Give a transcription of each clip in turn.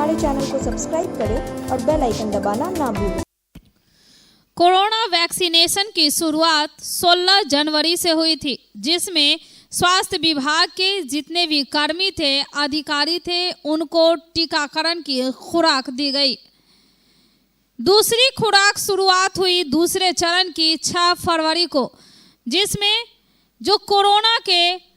हमारे चैनल को सब्सक्राइब करें और बेल आइकन दबाना ना भूलें। कोरोना वैक्सीनेशन की शुरुआत 16 जनवरी से हुई थी, जिसमें स्वास्थ्य विभाग के जितने भी कर्मी थे, अधिकारी थे, उनको टीकाकरण की खुराक दी गई। दूसरी खुराक शुरुआत हुई दूसरे चरण की 6 फरवरी को, जिसमें जो कोरोना के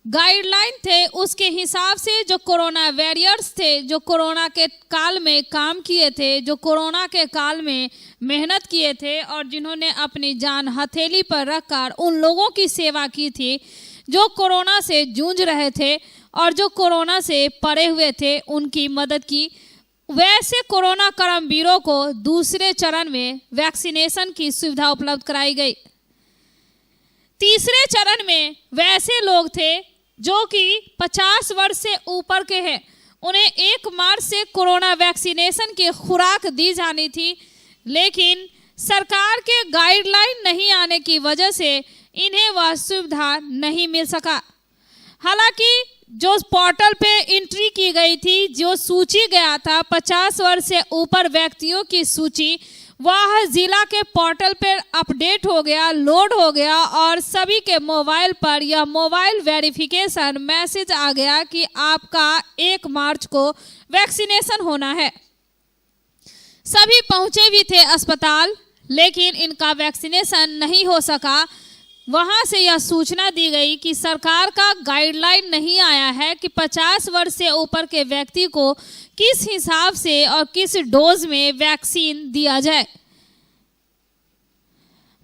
गाइडलाइन थे उसके हिसाब से जो कोरोना वॉरियर्स थे, जो कोरोना के काल में काम किए थे, जो कोरोना के काल में मेहनत किए थे और जिन्होंने अपनी जान हथेली पर रखकर उन लोगों की सेवा की थी जो कोरोना से जूझ रहे थे और जो कोरोना से परे हुए थे, उनकी मदद की। वैसे कोरोना कर्मवीरों को दूसरे चरण में वैक्सीनेशन की सुविधा उपलब्ध कराई गई। तीसरे चरण में वैसे लोग थे जो कि 50 वर्ष से ऊपर के हैं, उन्हें 1 मार्च से कोरोना वैक्सीनेशन की खुराक दी जानी थी, लेकिन सरकार के गाइडलाइन नहीं आने की वजह से इन्हें वह सुविधा नहीं मिल सका। हालांकि जो पोर्टल पे एंट्री की गई थी, जो सूची गया था 50 वर्ष से ऊपर व्यक्तियों की सूची, वह जिला के पोर्टल पर अपडेट हो गया, लोड हो गया और सभी के मोबाइल पर यह मोबाइल वेरिफिकेशन मैसेज आ गया कि आपका 1 मार्च को वैक्सीनेशन होना है। सभी पहुंचे भी थे अस्पताल, लेकिन इनका वैक्सीनेशन नहीं हो सका। वहां से यह सूचना दी गई कि सरकार का गाइडलाइन नहीं आया है कि 50 वर्ष से ऊपर के व्यक्ति को किस हिसाब से और किस डोज में वैक्सीन दिया जाए।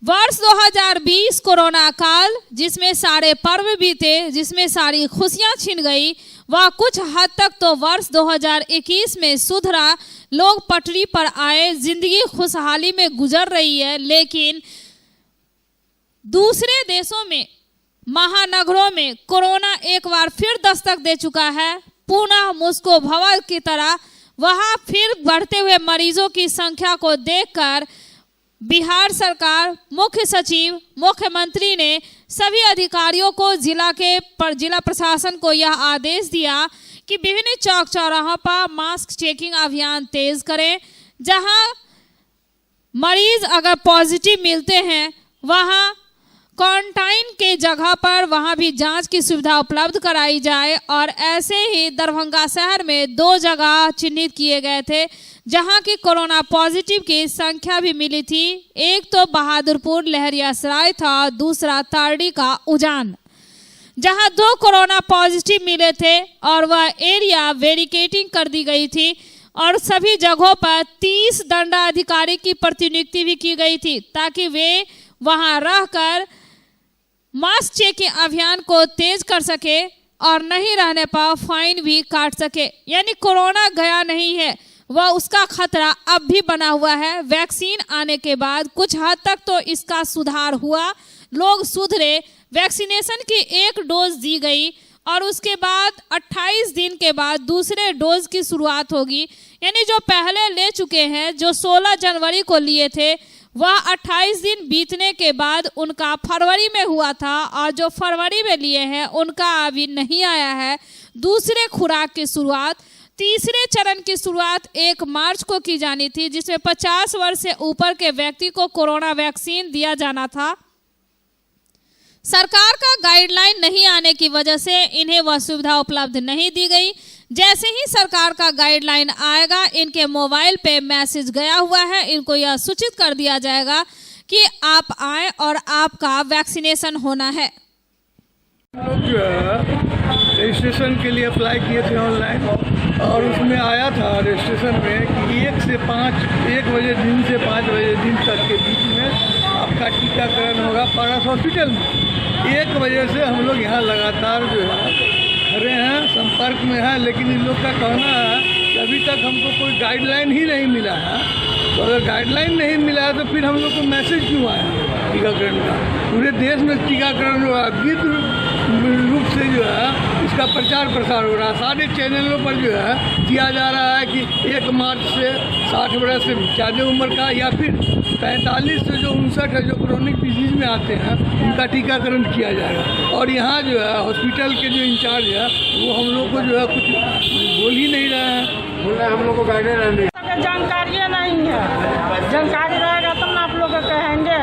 वर्ष 2020 कोरोना काल, जिसमें सारे पर्व भी थे, जिसमें सारी खुशियां छिन गई, वह कुछ हद तक तो वर्ष 2021 में सुधरा। लोग पटरी पर आए, जिंदगी खुशहाली में गुजर रही है, लेकिन दूसरे देशों में, महानगरों में कोरोना एक बार फिर दस्तक दे चुका है। पुनः मुस्को भवन की तरह वहां फिर बढ़ते हुए मरीजों की संख्या को देखकर बिहार सरकार, मुख्य सचिव, मुख्यमंत्री ने सभी अधिकारियों को जिला प्रशासन को यह आदेश दिया कि विभिन्न चौक चौराहों पर मास्क चेकिंग अभियान तेज करें। जहां मरीज अगर पॉजिटिव मिलते हैं, वहां क्वारंटाइन के जगह पर वहां भी जांच की सुविधा उपलब्ध कराई जाए। और ऐसे ही दरभंगा शहर में 2 जगह चिन्हित किए गए थे जहां की कोरोना पॉजिटिव की संख्या भी मिली थी। एक तो बहादुरपुर लहरियासराय था, दूसरा तारडी का उजान, जहां 2 कोरोना पॉजिटिव मिले थे और वह एरिया वेरिकेटिंग कर दी गई थी और सभी जगहों पर 30 दंडाधिकारी की प्रतिनियुक्ति भी की गई थी ताकि वे वहां रहकर मास्क चेकिंग अभियान को तेज कर सके और नहीं रहने पर फाइन भी काट सके। यानी कोरोना गया नहीं है, वह उसका खतरा अब भी बना हुआ है। वैक्सीन आने के बाद कुछ हद तक तो इसका सुधार हुआ, लोग सुधरे, वैक्सीनेशन की 1 डोज दी गई और उसके बाद 28 दिन के बाद दूसरे डोज की शुरुआत होगी। यानी जो पहले ले चुके हैं, जो 16 जनवरी को लिए थे, वह 28 दिन बीतने के बाद उनका फरवरी में हुआ था और जो फरवरी में लिए हैं उनका अभी नहीं आया है दूसरे खुराक की शुरुआत। तीसरे चरण की शुरुआत 1 मार्च को की जानी थी, जिसमें 50 वर्ष से ऊपर के व्यक्ति को कोरोना वैक्सीन दिया जाना था। सरकार का गाइडलाइन नहीं आने की वजह से इन्हें वह सुविधा उपलब्ध नहीं दी गई। जैसे ही सरकार का गाइडलाइन आएगा, इनके मोबाइल पे मैसेज गया हुआ है, इनको यह सूचित कर दिया जाएगा कि आप आएं और आपका वैक्सीनेशन होना है। लोग जो है रजिस्ट्रेशन के लिए अप्लाई किए थे ऑनलाइन और उसमें आया था रजिस्ट्रेशन में कि 1 बजे दिन से 5 बजे दिन तक के बीच में आपका टीकाकरण होगा पारस हॉस्पिटल में। 1 बजे से हम लोग यहाँ लगातार जो है खड़े हैं, संपर्क में है, लेकिन इन लोग का कहना है कि अभी तक हमको कोई गाइडलाइन ही नहीं मिला है। तो अगर गाइडलाइन नहीं मिला है तो फिर हम लोग को मैसेज क्यों आया टीकाकरण का? पूरे देश में टीकाकरण हो रहा है, विद्युत रूप से जो है इसका प्रचार प्रसार हो रहा है। सारे चैनलों पर जो है दिया जा रहा है कि 1 मार्च से 60 वर्ष से ज़्यादा उम्र का या फिर 45 से जो 59 है, जो क्रोनिक डिजीज में आते हैं, उनका टीकाकरण किया जाएगा। और यहाँ जो है हॉस्पिटल के जो इंचार्ज है वो हम लोग को जो है कुछ बोल ही नहीं रहे हैं। बोल रहे हम लोग को गाइडेंस नहीं जानकारी नहीं है। जानकारी रहेगा तब ना आप लोग को कहेंगे,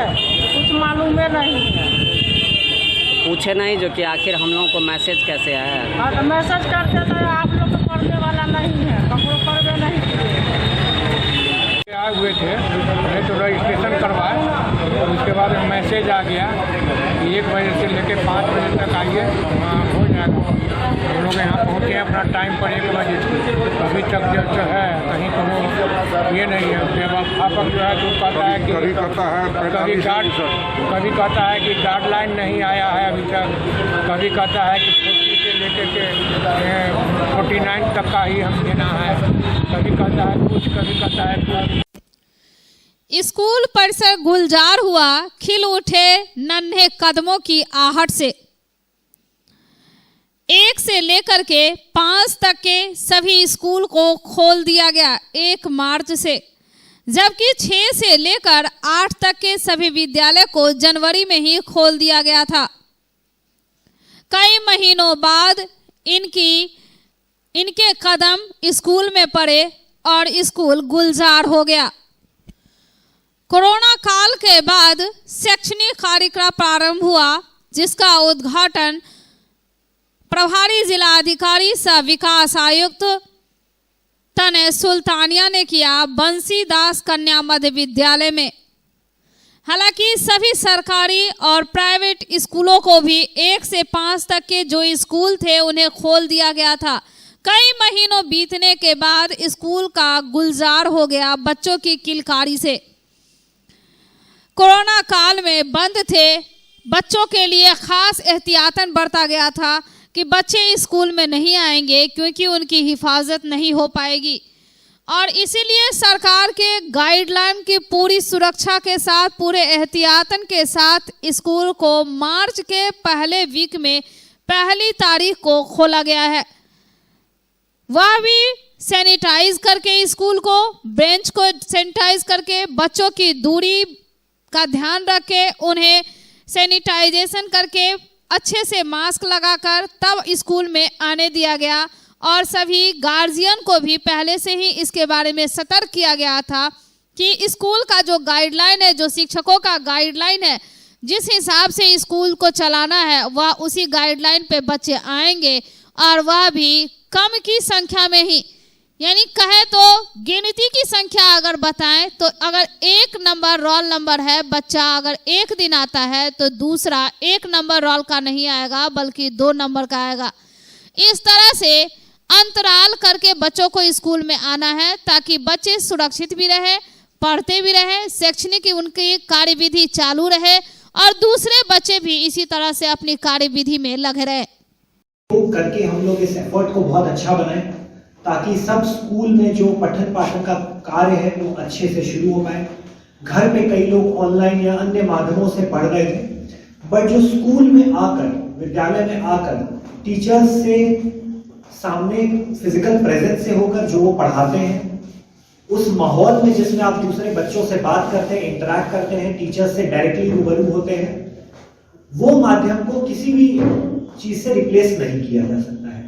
कुछ मालूम नहीं है। पूछे नहीं जो कि आखिर हम लोगों को मैसेज कैसे आया है। हाँ, तो मैसेज करते तो आप लोग को पढ़ने वाला नहीं है, कपड़ों पढ़वे नहीं किए। आए हुए थे, पहले तो रजिस्ट्रेशन करवाए, उसके बाद मैसेज आ गया कि 1 बजे से लेकर 5 बजे तक आइए, वहाँ हो जाएगा। हम लोग यहाँ पहुँचे अपना टाइम पर 1 बजे, अभी तक जो है कहीं तो वो ये नहीं है। जब आप जो है तो कहता है कि कभी कहता है कि गाइडलाइन नहीं आया है अभी तक, कभी कहता है कि 40 से लेकर के 49 तक का ही हम देना है, कभी कहता है कुछ, कभी कहता है कुछ। स्कूल परिसर गुलजार हुआ खिल उठे नन्हे कदमों की आहट से। 1 से लेकर के 5 तक के सभी स्कूल को खोल दिया गया 1 मार्च से, जबकि 6 से लेकर 8 तक के सभी विद्यालय को जनवरी में ही खोल दिया गया था। कई महीनों बाद इनके कदम स्कूल में पड़े और स्कूल गुलजार हो गया। कोरोना काल के बाद शैक्षणिक कार्यक्रम प्रारंभ हुआ, जिसका उद्घाटन प्रभारी जिला अधिकारी सह विकास आयुक्त तने सुल्तानिया ने किया बंसीदास कन्या मध्य विद्यालय में। हालांकि सभी सरकारी और प्राइवेट स्कूलों को भी 1 से 5 तक के जो स्कूल थे उन्हें खोल दिया गया था। कई महीनों बीतने के बाद स्कूल का गुलजार हो गया बच्चों की किलकारी से। कोरोना काल में बंद थे, बच्चों के लिए खास एहतियातन बरता गया था कि बच्चे स्कूल में नहीं आएंगे क्योंकि उनकी हिफाजत नहीं हो पाएगी, और इसीलिए सरकार के गाइडलाइन की पूरी सुरक्षा के साथ, पूरे एहतियातन के साथ स्कूल को मार्च के पहले वीक में 1 तारीख को खोला गया है। वह भी सैनिटाइज करके, स्कूल को बेंच को सैनिटाइज करके, बच्चों की दूरी का ध्यान रख के, उन्हें सैनिटाइजेशन करके, अच्छे से मास्क लगाकर तब स्कूल में आने दिया गया। और सभी गार्जियन को भी पहले से ही इसके बारे में सतर्क किया गया था कि स्कूल का जो गाइडलाइन है, जो शिक्षकों का गाइडलाइन है, जिस हिसाब से स्कूल को चलाना है वह उसी गाइडलाइन पे बच्चे आएंगे, और वह भी कम की संख्या में ही, यानी कहे तो गिनती की संख्या अगर बताएं तो अगर 1 नंबर रोल नंबर है, बच्चा अगर 1 दिन आता है तो दूसरा 1 नंबर रोल का नहीं आएगा बल्कि 2 नंबर का आएगा। इस तरह से अंतराल करके बच्चों को स्कूल में आना है ताकि बच्चे सुरक्षित भी रहे, पढ़ते भी रहे, शैक्षणिक उनकी कार्यविधि चालू रहे और दूसरे बच्चे भी इसी तरह से अपनी कार्यविधि में लगे रहे। करके हम लोग इस एफर्ट को बहुत अच्छा बनाएं ताकि सब स्कूल में जो पठन पाठन का कार्य है वो अच्छे से शुरू हो पाए। घर में कई लोग ऑनलाइन या अन्य माध्यमों से पढ़ रहे थे, बट जो स्कूल में आकर, विद्यालय में आकर टीचर्स से सामने फिजिकल प्रेजेंस से होकर जो वो पढ़ाते हैं, उस माहौल में जिसमें आप दूसरे बच्चों से बात करते हैं, इंटरैक्ट करते हैं, टीचर्स से डायरेक्टली रूबरू होते हैं, वो माध्यम को किसी भी चीज से रिप्लेस नहीं किया जा सकता है।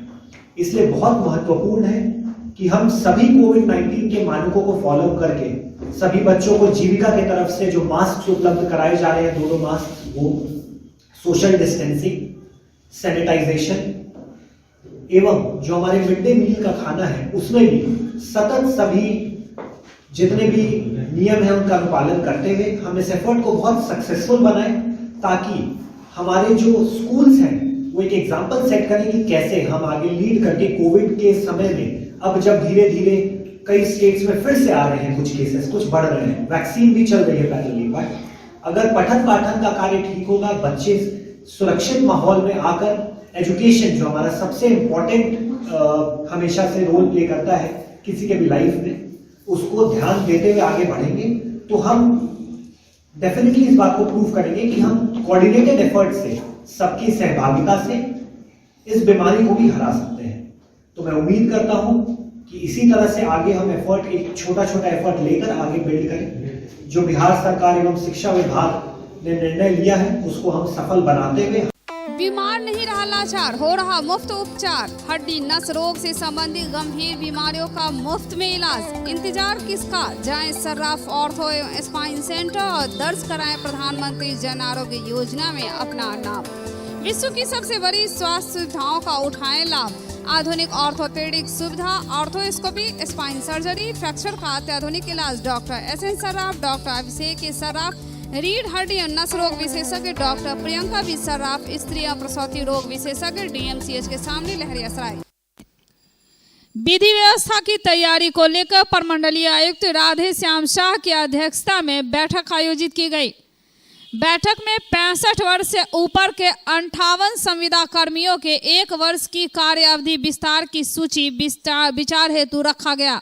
इसलिए बहुत महत्वपूर्ण है कि हम सभी कोविड-19 के मानकों को फॉलो करके सभी बच्चों को जीविका की तरफ से जो मास्क उपलब्ध कराए जा रहे हैं, 2 मास्क, वो सोशल डिस्टेंसिंग, सैनिटाइजेशन एवं जो हमारे मिड डे मील का खाना है उसमें भी सतत सभी जितने भी नियम है उनका अनुपालन करते हुए हम इस एफर्ट को बहुत सक्सेसफुल बनाएं ताकि हमारे जो स्कूल्स हैं वो एक एग्जाम्पल सेट करें कि कैसे हम आगे लीड करके कोविड के समय में, अब जब धीरे धीरे कई स्टेट्स में फिर से आ रहे हैं कुछ केसेस, कुछ बढ़ रहे हैं, वैक्सीन भी चल रही है पैरेलली, बट अगर पठन पाठन का कार्य ठीक होगा, बच्चे सुरक्षित माहौल में आकर एजुकेशन जो हमारा सबसे इम्पोर्टेंट हमेशा से रोल प्ले करता है किसी के भी लाइफ में, उसको ध्यान देते हुए आगे बढ़ेंगे तो हम डेफिनेटली इस बात को प्रूव करेंगे कि हम कोऑर्डिनेटेड एफर्ट से, सबकी सहभागिता से इस बीमारी को भी हरा सकते हैं। तो मैं उम्मीद करता हूं कि इसी तरह से आगे हम एफर्ट, एक छोटा छोटा एफर्ट लेकर आगे बिल्ड करें। जो बिहार सरकार एवं शिक्षा विभाग ने निर्णय लिया है उसको हम सफल बनाते हुए बीमार नहीं रहा लाचार, हो रहा मुफ्त उपचार। हड्डी नस रोग से संबंधित गंभीर बीमारियों का मुफ्त में इलाज। इंतजार किसका, जाएं सर्राफ ऑर्थो एवं स्पाइन सेंटर और दर्ज कराएं प्रधानमंत्री जन आरोग्य योजना में अपना नाम। विश्व की सबसे बड़ी स्वास्थ्य सुविधाओं का उठाएं लाभ। आधुनिक ऑर्थोपेडिक सुविधा, ऑर्थोस्कोपी, स्पाइन सर्जरी, फ्रैक्चर का अत्याधुनिक इलाज। डॉक्टर SN सर्राफ, डॉक्टर अभिषेक सर्राफ, रीढ़ हड्डी और नस रोग विशेषज्ञ डॉक्टर प्रियंका बी सर्राफ, स्त्री और प्रसूति रोग विशेषज्ञ DMCH के सामने लहरियासराय। विधि व्यवस्था की तैयारी को लेकर प्रमंडलीय आयुक्त राधे श्याम शाह की अध्यक्षता में बैठक आयोजित की गई। बैठक में 65 वर्ष से ऊपर के 58 संविदा कर्मियों के 1 वर्ष की कार्य अवधि विस्तार की सूची विचार हेतु रखा गया।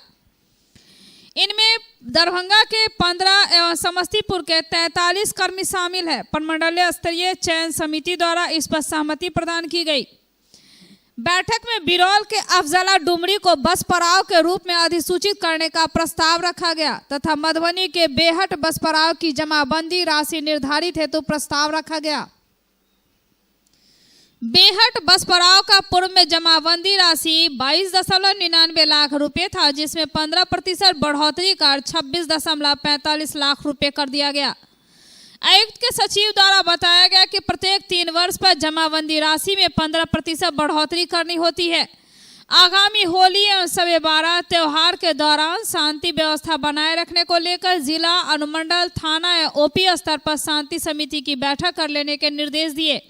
इनमें दरभंगा के 15 एवं समस्तीपुर के 43 कर्मी शामिल है। प्रमंडलीय स्तरीय चयन समिति द्वारा इस पर सहमति प्रदान की गई। बैठक में बिरौल के अफजला डुमरी को बस पड़ाव के रूप में अधिसूचित करने का प्रस्ताव रखा गया तथा मधुबनी के बेहट बस पड़ाव की जमाबंदी राशि निर्धारित हेतु प्रस्ताव रखा गया। बेहट बस पड़ाव का पूर्व में जमाबंदी राशि 22.99 लाख रुपए था, जिसमें 15% बढ़ोतरी कर 26.45 लाख रुपए कर दिया गया। आयुक्त के सचिव द्वारा बताया गया कि प्रत्येक 3 वर्ष पर जमाबंदी राशि में 15% बढ़ोतरी करनी होती है। आगामी होली एवं शब बारात त्योहार के दौरान शांति व्यवस्था बनाए रखने को लेकर जिला, अनुमंडल, थाना एवं OP स्तर पर शांति समिति की बैठक कर लेने के निर्देश दिए।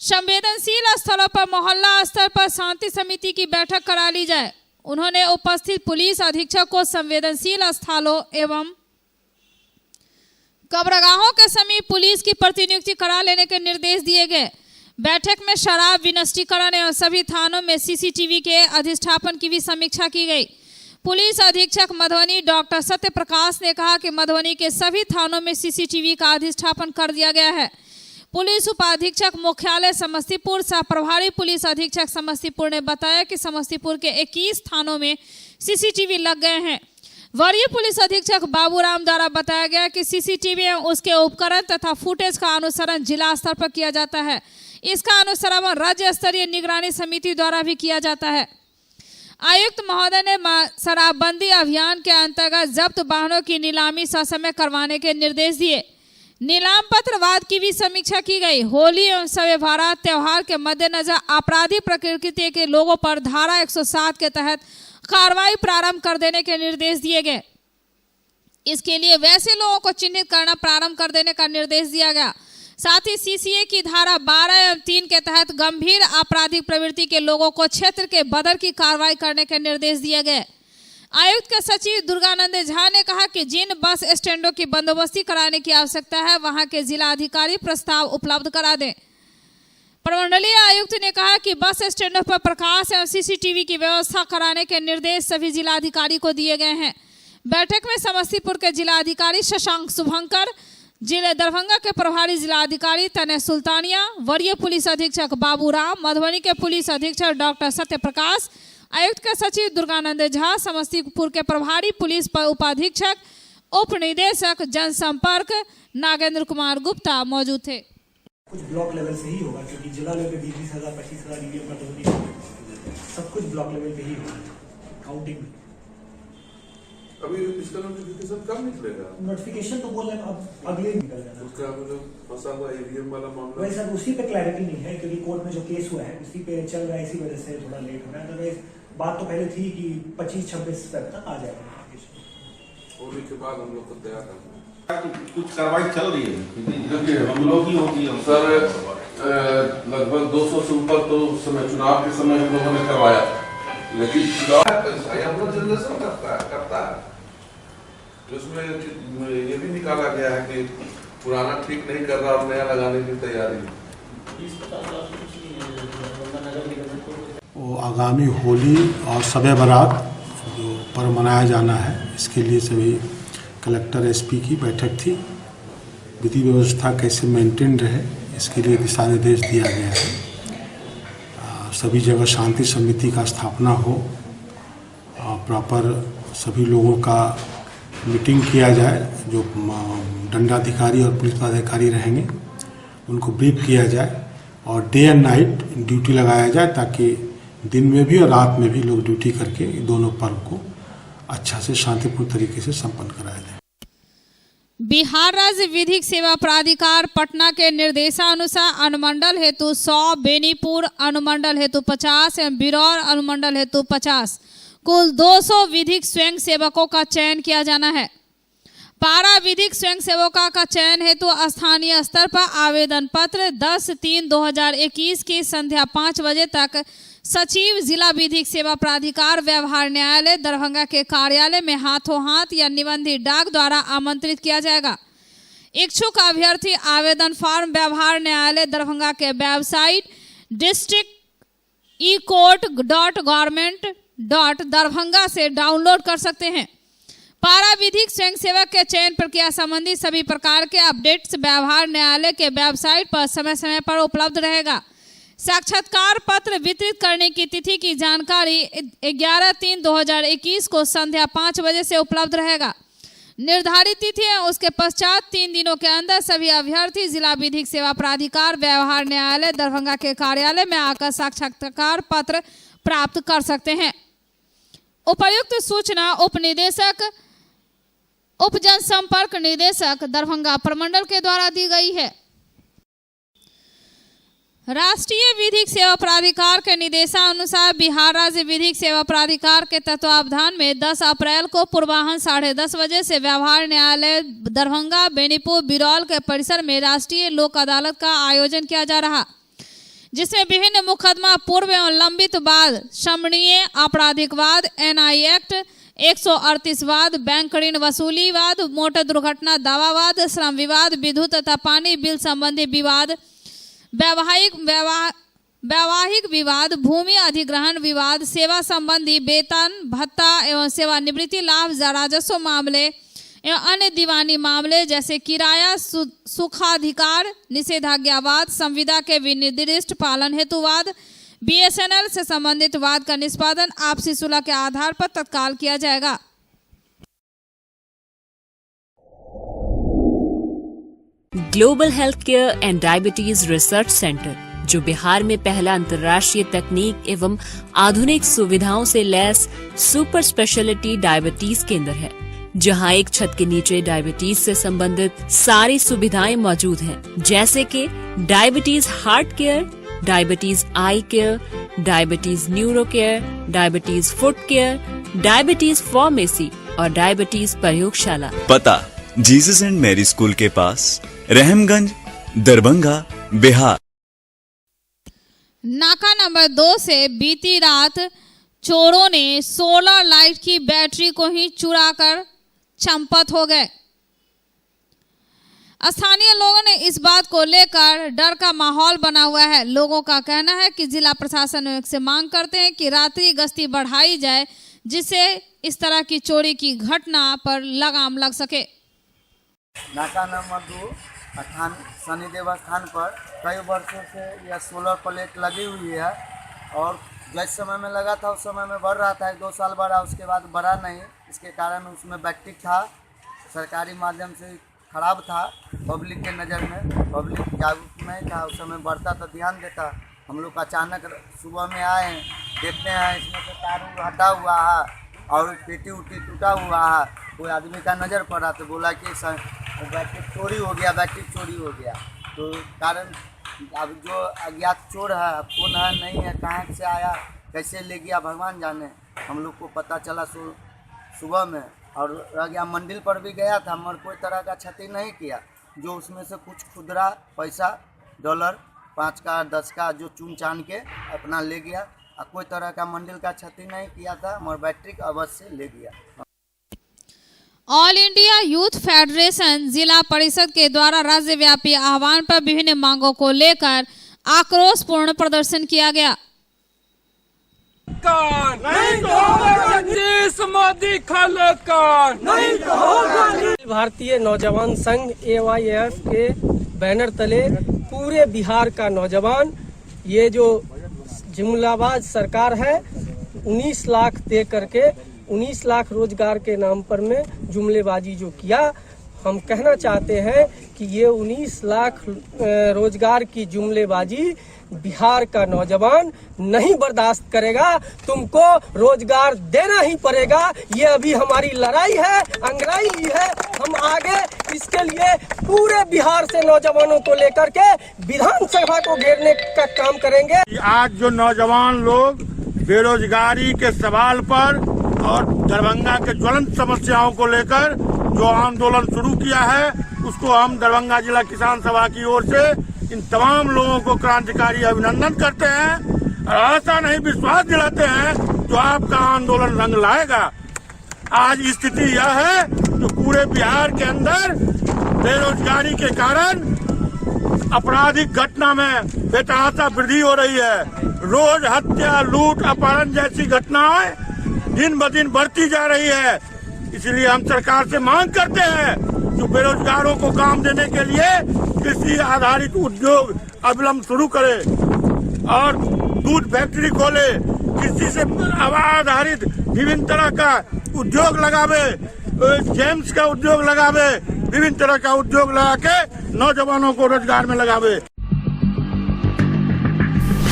संवेदनशील स्थलों पर मोहल्ला स्तर पर शांति समिति की बैठक करा ली जाए। उन्होंने उपस्थित पुलिस अधीक्षक को संवेदनशील स्थलों एवं कब्रगाहों के समीप पुलिस की प्रतिनियुक्ति करा लेने के निर्देश दिए गए। बैठक में शराब विनष्टीकरण एवं सभी थानों में CCTV के अधिष्ठापन की भी समीक्षा की गई। पुलिस अधीक्षक मधुबनी डॉक्टर सत्य प्रकाश ने कहा कि मधुबनी के सभी थानों में CCTV का अधिष्ठापन कर दिया गया है। पुलिस उपाधीक्षक मुख्यालय समस्तीपुर सह प्रभारी पुलिस अधीक्षक समस्तीपुर ने बताया कि समस्तीपुर के 21 थानों में CCTV लग गए हैं। वरीय पुलिस अधीक्षक बाबूराम द्वारा बताया गया कि CCTV एवं उसके उपकरण तथा फुटेज का अनुसरण जिला स्तर पर किया जाता है। इसका अनुसरण राज्य स्तरीय निगरानी समिति द्वारा भी किया जाता है। आयुक्त महोदय ने शराबबंदी अभियान के अंतर्गत जब्त वाहनों की नीलामी ससमय करवाने के निर्देश दिए। नीलाम पत्र वाद की भी समीक्षा की गई। होली एवं शब बारात त्योहार के मद्देनजर आपराधिक प्रकृति के लोगों पर धारा 107 के तहत कार्रवाई प्रारंभ कर देने के निर्देश दिए गए। इसके लिए वैसे लोगों को चिन्हित करना प्रारंभ कर देने का निर्देश दिया गया। साथ ही CCA की धारा 12 एवं 3 के तहत गंभीर आपराधिक प्रवृत्ति के लोगों को क्षेत्र के बदर की कार्रवाई करने के निर्देश दिए गए। आयुक्त के सचिव दुर्गानंद झा ने कहा कि जिन बस स्टैंडों की बंदोबस्ती कराने की आवश्यकता है वहां के जिला अधिकारी प्रस्ताव उपलब्ध करा दें। प्रमंडलीय आयुक्त ने कहा कि बस स्टैंडों पर प्रकाश एवं CCTV की व्यवस्था कराने के निर्देश सभी जिलाधिकारी को दिए गए हैं। बैठक में समस्तीपुर के जिलाधिकारी शशांक शुभंकर, जिले दरभंगा के प्रभारी जिलाधिकारी तनय सुल्तानिया, वरीय पुलिस अधीक्षक बाबूराम, मधुबनी के पुलिस अधीक्षक डॉक्टर सत्य प्रकाश, आयुक्त के सचिव दुर्गानंद झा, समस्तीपुर के प्रभारी पुलिस उपाधीक्षक उप निदेशक जनसंपर्क नागेंद्र कुमार गुप्ता मौजूद थे। कुछ ब्लॉक लेवल से ही होगा क्योंकि जिला लेवल पे 20,000 25,000 ईवीएम का तो नहीं, सब कुछ ब्लॉक लेवल पे ही होगा काउंटिंग में। अभी इसका नोटिफिकेशन कब निकलेगा? नोटिफिकेशन तो बोल रहे हैं अब अगले निकल जाएगा। उसका मतलब फंसा हुआ ईवीएम वाला मामला वैसे उसी पे क्लैरिटी नहीं है क्योंकि कोर्ट में जो केस हुआ है उसी पे चल रहा है, इसी वजह से थोड़ा लेट हो रहा है। अदरवाइज बात तो पहले थी कि 25-26 तक आ जाएगा। होली के बाद हम लोग को तैयार करना है। कुछ कार्रवाई चल रही है हम लोग की होगी सर। लगभग 200 से ऊपर तो समय चुनाव के समय हम लोगों ने करवाया, लेकिन जनरेशन करता है उसमें ये भी निकाला गया है कि पुराना ठीक नहीं कर रहा और नया लगाने की तैयारी। वो आगामी होली और शब बारात जो पर्व मनाया जाना है, इसके लिए सभी कलेक्टर SP की बैठक थी। विधि व्यवस्था कैसे मेंटेन रहे इसके लिए दिशा निर्देश दिया गया है। सभी जगह शांति समिति का स्थापना हो, प्रॉपर सभी लोगों का मीटिंग किया जाए। जो दंडाधिकारी और पुलिस अधिकारी रहेंगे उनको ब्रीफ किया जाए और डे एंड नाइट ड्यूटी लगाया जाए, ताकि दिन में भी और रात में भी लोग ड्यूटी करके दोनों पर्व को अच्छा से शांतिपूर्ण तरीके से संपन्न कराया जाए। बिहार राज्य विधिक सेवा प्राधिकार पटना के निर्देशानुसार अनुमंडल हेतु 100, बेनीपुर अनुमंडल हेतु 50 एवं बिरौर अनुमंडल हेतु 50 कुल 200 विधिक स्वयं सेवकों का चयन किया जाना है। पारा विधिक स्वयं सेवकों का चयन हेतु स्थानीय स्तर पर आवेदन पत्र 10/3/2021 की संध्या 5 बजे तक सचिव जिला विधिक सेवा प्राधिकार व्यवहार न्यायालय दरभंगा के कार्यालय में हाथों हाथ या निबंधित डाक द्वारा आमंत्रित किया जाएगा। इच्छुक अभ्यर्थी आवेदन फॉर्म व्यवहार न्यायालय दरभंगा के वेबसाइट districtecort.government.दरभंगा से डाउनलोड कर सकते हैं। पारा विधिक स्वयं सेवक के चयन प्रक्रिया संबंधी सभी प्रकार के अपडेट्स व्यवहार न्यायालय के वेबसाइट पर समय समय पर उपलब्ध रहेगा। साक्षात्कार पत्र वितरित करने की तिथि की जानकारी 11/3/2021 को संध्या 5 बजे से उपलब्ध रहेगा। निर्धारित तिथि है उसके पश्चात 3 दिनों के अंदर सभी अभ्यर्थी जिला विधिक सेवा प्राधिकार व्यवहार न्यायालय दरभंगा के कार्यालय में आकर साक्षात्कार पत्र प्राप्त कर सकते हैं। उपर्युक्त सूचना उप जनसंपर्क निदेशक दरभंगा प्रमंडल के द्वारा दी गई है। राष्ट्रीय विधिक सेवा प्राधिकार के निर्देशानुसार बिहार राज्य विधिक सेवा प्राधिकार के तत्वावधान में 10 अप्रैल को पूर्वाह्न 10:30 बजे से व्यवहार न्यायालय दरभंगा, बेनीपुर, बिरौल के परिसर में राष्ट्रीय लोक अदालत का आयोजन किया जा रहा, जिसमें विभिन्न मुकदमा पूर्व एवं लंबित वाद, शमनीय आपराधिक वाद, NI एक्ट 138 वाद, बैंक ऋण वसूली वाद, मोटर दुर्घटना दावा वाद, श्रम विवाद, विद्युत तथा पानी बिल संबंधी विवाद, वैवाहिक विवाद, भूमि अधिग्रहण विवाद, सेवा संबंधी वेतन भत्ता एवं सेवानिवृत्ति लाभ, राजस्व मामले एवं अन्य दीवानी मामले जैसे किराया सुखाधिकार निषेधाज्ञावाद, संविदा के विनिर्दिष्ट पालन हेतुवाद, BSNL से संबंधित वाद का निष्पादन आपसी सुलह के आधार पर तत्काल किया जाएगा। Global health care and diabetes research centre, जो बिहार में पहला अंतर्राष्ट्रीय तकनीक एवं आधुनिक सुविधाओं से लैस सुपर स्पेशलिटी डायबिटीज केंद्र है, जहां एक छत के नीचे डायबिटीज से संबंधित सारी सुविधाएं मौजूद हैं, जैसे कि diabetes heart care, diabetes eye care, diabetes neuro care, diabetes foot care, diabetes pharmacy और डायबिटीज प्रयोगशाला। पता जीसस एंड मैरी स्कूल के पास, रहमगंज, दरभंगा, बिहार। नाका नंबर 2 से बीती रात चोरों ने सोलर लाइट की बैटरी को ही चुराकर चंपत हो गए। स्थानीय लोगों ने इस बात को लेकर डर का माहौल बना हुआ है। लोगों का कहना है कि जिला प्रशासन से मांग करते हैं कि रात्रि गश्ती बढ़ाई जाए, जिससे इस तरह की चोरी की घटना पर लगाम लग सके। नाका नंबर 2 शनिदेव स्थान पर कई वर्षों से यह सोलर प्लेट लगी हुई है और जिस समय में लगा था उस समय में बढ़ रहा था, 1-2 साल बढ़ा, उसके बाद बढ़ा नहीं। इसके कारण उसमें बैटरी था, सरकारी माध्यम से खराब था, पब्लिक के नज़र में, पब्लिक जागरूक नहीं था, उस समय बढ़ता तो ध्यान देता। हम लोग अचानक सुबह में आए, देखते हैं इसमें से तार हटा हुआ है और पेटी उटी टूटा हुआ है। कोई आदमी का नज़र पड़ा तो बोला कि बैटरी चोरी हो गया, बैटरी चोरी हो गया। तो कारण अब जो अज्ञात चोर है, कौन है नहीं है, कहाँ से आया, कैसे ले गया, भगवान जाने। हम लोग को पता चला सुबह में और रह गया। मंदिर पर भी गया था, मगर कोई तरह का क्षति नहीं किया। जो उसमें से कुछ खुदरा पैसा $5 का 10 का जो चुन चान के अपना ले गया, कोई तरह का मंदिर का क्षति नहीं किया था, मगर बैटरी अवश्य ले गया। ऑल इंडिया यूथ फेडरेशन जिला परिषद के द्वारा राज्यव्यापी आह्वान पर विभिन्न मांगों को लेकर आक्रोशपूर्ण प्रदर्शन किया गया। भारतीय नौजवान संघ AYF के बैनर तले पूरे बिहार का नौजवान, ये जो जुमलाबाज सरकार है, 19 लाख दे करके 19 लाख रोजगार के नाम पर में जुमलेबाजी जो किया, हम कहना चाहते हैं कि ये 19 लाख रोजगार की जुमलेबाजी बिहार का नौजवान नहीं बर्दाश्त करेगा। तुमको रोजगार देना ही पड़ेगा। ये अभी हमारी लड़ाई है, अंग्राई ली है। हम आगे इसके लिए पूरे बिहार से नौजवानों को लेकर के विधानसभा को घेरने का काम करेंगे। आज जो नौजवान लोग बेरोजगारी के सवाल पर और दरभंगा के ज्वलंत समस्याओं को लेकर जो आंदोलन शुरू किया है, उसको हम दरभंगा जिला किसान सभा की ओर से इन तमाम लोगों को क्रांतिकारी अभिनंदन करते हैं और आशा नहीं विश्वास दिलाते हैं जो आपका आंदोलन रंग लाएगा। आज स्थिति यह है कि पूरे बिहार के अंदर बेरोजगारी के कारण आपराधिक घटना में बेतहाशा वृद्धि हो रही है। रोज हत्या, लूट, अपहरण जैसी घटनाएं दिन ब दिन बढ़ती जा रही है। इसलिए हम सरकार से मांग करते हैं जो बेरोजगारों को काम देने के लिए कृषि आधारित उद्योग अविलंब शुरू करे और दूध फैक्ट्री खोले, कृषि से आधारित विभिन्न तरह का उद्योग लगावे, जेम्स का उद्योग लगावे, विभिन्न तरह का उद्योग लगा के नौजवानों को रोजगार में लगावे।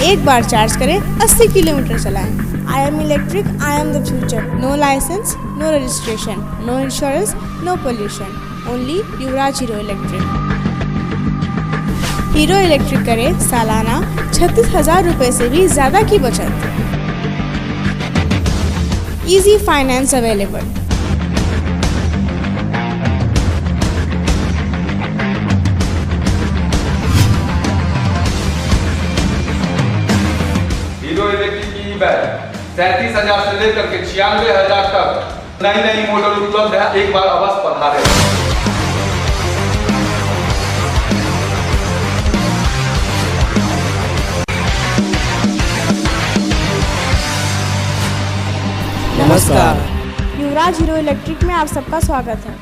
एक बार चार्ज करें, 80 किलोमीटर चलाएं। I am electric, I am the future. No license, no registration, no insurance, no pollution. Only Yuvraj Hero electric. Hero electric करें सालाना 36,000 रुपए से भी ज्यादा की बचत। Easy finance available. Hero electric की बैग 37,000 से लेकर के 96,000 तक नई नई मॉडल उपलब्ध है। एक बार अवश्य पधारें। नमस्कार, युवराज हीरो इलेक्ट्रिक में आप सबका स्वागत है।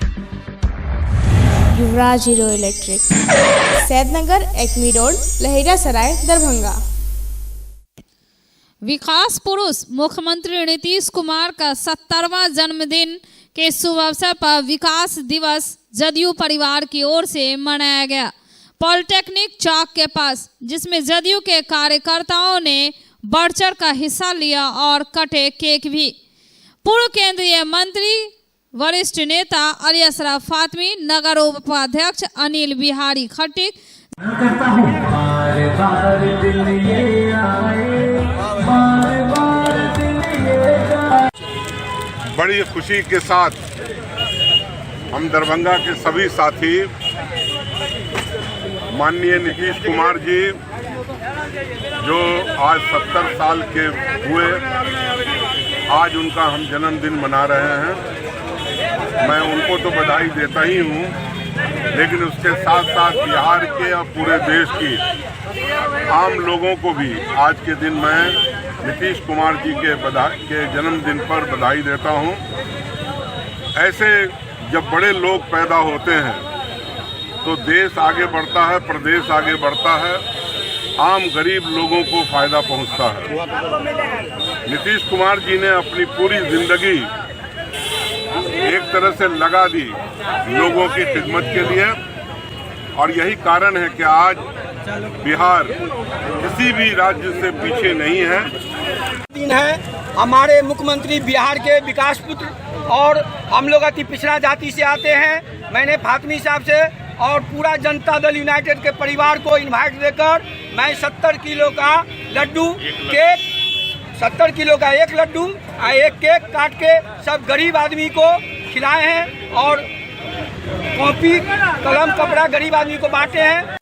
Yuvraj Hero Electric, Saidnagar, Acme road, Laheria Sarai, Darbhanga. विकास पुरुष मुख्यमंत्री नीतीश कुमार का 70वां जन्मदिन के शुभ अवसर पर विकास दिवस जदयू परिवार की ओर से मनाया गया पॉलिटेक्निक चौक के पास, जिसमें जदयू के कार्यकर्ताओं ने बढ़ चढ़ का हिस्सा लिया और कटे केक भी। पूर्व केंद्रीय मंत्री वरिष्ठ नेता अली अशरफ फातमी, नगर उपाध्यक्ष अनिल बिहारी खट्टिक, बड़ी खुशी के साथ हम दरभंगा के सभी साथी माननीय नीतीश कुमार जी जो आज 70 साल के हुए, आज उनका हम जन्मदिन मना रहे हैं। मैं उनको तो बधाई देता ही हूँ, लेकिन उसके साथ साथ बिहार के और पूरे देश की आम लोगों को भी आज के दिन मैं नीतीश कुमार जी के जन्मदिन पर बधाई देता हूं। ऐसे जब बड़े लोग पैदा होते हैं तो देश आगे बढ़ता है, प्रदेश आगे बढ़ता है, आम गरीब लोगों को फायदा पहुंचता है। नीतीश कुमार जी ने अपनी पूरी जिंदगी एक तरह से लगा दी लोगों की खिदमत के लिए, और यही कारण है कि आज बिहार किसी भी राज्य से पीछे नहीं है। दिन है हमारे मुख्यमंत्री बिहार के विकास पुत्र, और हम लोग अति पिछड़ा जाति से आते हैं। मैंने फातमी साहब से और पूरा जनता दल यूनाइटेड के परिवार को इनवाइट देकर मैं 70 किलो का लड्डू केक, 70 किलो का एक लड्डू और एक केक काट के सब गरीब आदमी को खिलाए हैं, और कॉपी कलम कपड़ा गरीब आदमी को बांटे हैं।